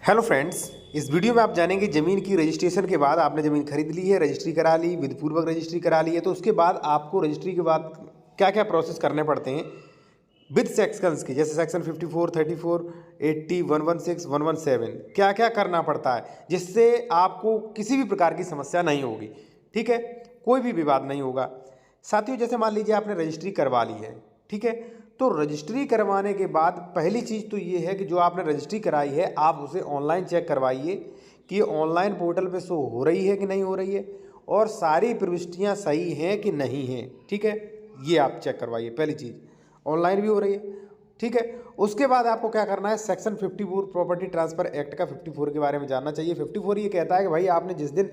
Hello friends, इस video में आप जानेंगे ज़मीन की रजिस्ट्रेशन के बाद आपने ज़मीन खरीद ली है, रजिस्ट्री करा ली, विधिपूर्वक रजिस्ट्री करा ली है, तो उसके बाद आपको रजिस्ट्री के बाद क्या क्या प्रोसेस करने पड़ते हैं विद सेक्शंस के, जैसे सेक्शन 54, 34, 80, 116, 117 क्या क्या करना पड़ता है जिससे आपको किसी भी प्रकार की समस्या नहीं होगी। ठीक है, कोई भी विवाद नहीं होगा। साथियों, जैसे मान लीजिए आपने रजिस्ट्री करवा ली है, ठीक है, तो रजिस्ट्री करवाने के बाद पहली चीज़ तो ये है कि जो आपने रजिस्ट्री कराई है आप उसे ऑनलाइन चेक करवाइए कि ऑनलाइन पोर्टल पे शो हो रही है कि नहीं हो रही है और सारी प्रविष्टियां सही हैं कि नहीं हैं। ठीक है, ये आप चेक करवाइए, पहली चीज़ ऑनलाइन भी हो रही है। ठीक है, उसके बाद आपको क्या करना है, सेक्शन 54 प्रॉपर्टी ट्रांसफ़र एक्ट का 54 के बारे में जानना चाहिए। 54 ये कहता है कि भाई आपने जिस दिन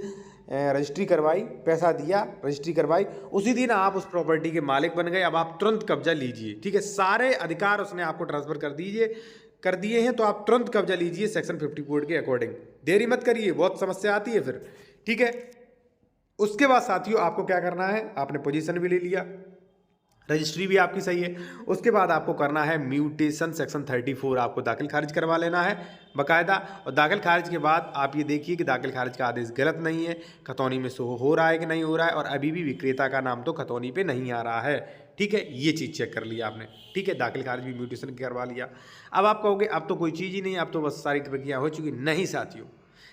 रजिस्ट्री करवाई, पैसा दिया, रजिस्ट्री करवाई, उसी दिन आप उस प्रॉपर्टी के मालिक बन गए। अब आप तुरंत कब्जा लीजिए। ठीक है, सारे अधिकार उसने आपको ट्रांसफ़र कर दिए हैं, तो आप तुरंत कब्जा लीजिए सेक्शन 54 के अकॉर्डिंग। देरी मत करिए, बहुत समस्या आती है फिर। ठीक है, उसके बाद साथियों आपको क्या करना है, आपने पोजीशन भी ले लिया, रजिस्ट्री भी आपकी सही है, उसके बाद आपको करना है म्यूटेशन सेक्शन 34 आपको दाखिल खारिज करवा लेना है बाकायदा। और दाखिल खारिज के बाद आप ये देखिए कि दाखिल खारिज का आदेश गलत नहीं है, खतौनी में शो हो रहा है कि नहीं हो रहा है, और अभी भी विक्रेता का नाम तो खतौनी पे नहीं आ रहा है। ठीक है, ये चीज़ चेक कर लिया आपने। ठीक है, दाखिल खारिज भी म्यूटेशन करवा लिया। अब आप कहोगे अब तो कोई चीज़ ही नहीं, अब तो बस सारी प्रक्रिया हो चुकी। नहीं साथियों,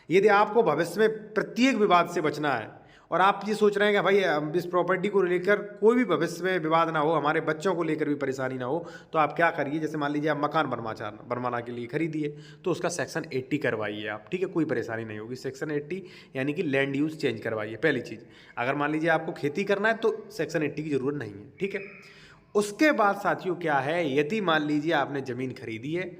यदि आपको भविष्य में प्रत्येक विवाद से बचना है और आप ये सोच रहे हैं कि भाई इस प्रॉपर्टी को लेकर कोई भी भविष्य में विवाद ना हो, हमारे बच्चों को लेकर भी परेशानी ना हो, तो आप क्या करिए, जैसे मान लीजिए आप मकान बनवाना के लिए खरीदिए, तो उसका सेक्शन 80 करवाइए आप। ठीक है, कोई परेशानी नहीं होगी। सेक्शन 80 यानी कि लैंड यूज़ चेंज करवाइए, पहली चीज़। अगर मान लीजिए आपको खेती करना है तो सेक्शन 80 की ज़रूरत नहीं है। ठीक है, उसके बाद साथियों क्या है, यदि मान लीजिए आपने ज़मीन खरीदी है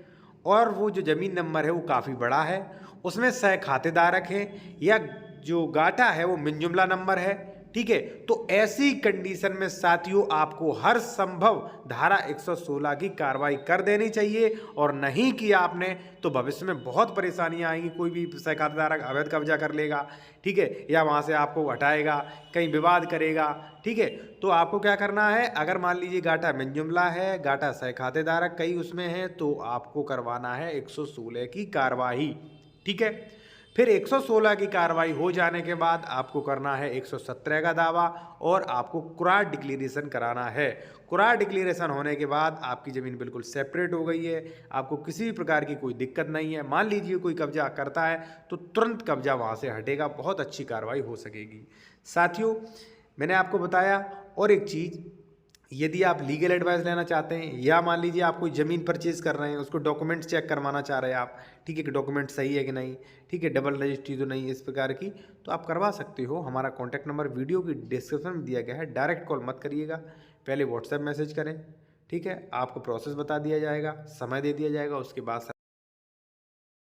और वो जो ज़मीन नंबर है वो काफ़ी बड़ा है, उसमें सह खातेदारक हैं या जो गाटा है वो मिन जुमला नंबर है। ठीक है, तो ऐसी कंडीशन में साथियों आपको हर संभव धारा 116 की कार्रवाई कर देनी चाहिए, और नहीं कि आपने तो भविष्य में बहुत परेशानियां आएंगी। कोई भी सहखातेदारक अवैध कब्जा कर लेगा, ठीक है, या वहां से आपको हटाएगा, कहीं विवाद करेगा। ठीक है, तो आपको क्या करना है, अगर मान लीजिए गाटा मिन जुमला है, गाटा सहखातेदारक कई उसमें है, तो आपको करवाना है 116 की कार्रवाई। ठीक है, फिर 116 की कार्रवाई हो जाने के बाद आपको करना है 117 का दावा, और आपको कुरा डिक्लेरेशन कराना है। कुरा डिक्लेरेशन होने के बाद आपकी ज़मीन बिल्कुल सेपरेट हो गई है, आपको किसी भी प्रकार की कोई दिक्कत नहीं है। मान लीजिए कोई कब्जा करता है तो तुरंत कब्जा वहाँ से हटेगा, बहुत अच्छी कार्रवाई हो सकेगी। साथियों, मैंने आपको बताया। और एक चीज़, यदि आप लीगल एडवाइस लेना चाहते हैं या मान लीजिए आप कोई ज़मीन परचेज़ कर रहे हैं, उसको डॉक्यूमेंट्स चेक करवाना चाह रहे हैं आप, ठीक है, कि डॉक्यूमेंट सही है कि नहीं, ठीक है, डबल रजिस्ट्री तो नहीं है इस प्रकार की, तो आप करवा सकते हो। हमारा कॉन्टैक्ट नंबर वीडियो की डिस्क्रिप्शन में दिया गया है। डायरेक्ट कॉल मत करिएगा, पहले व्हाट्सएप मैसेज करें। ठीक है, आपको प्रोसेस बता दिया जाएगा, समय दे दिया जाएगा, उसके बाद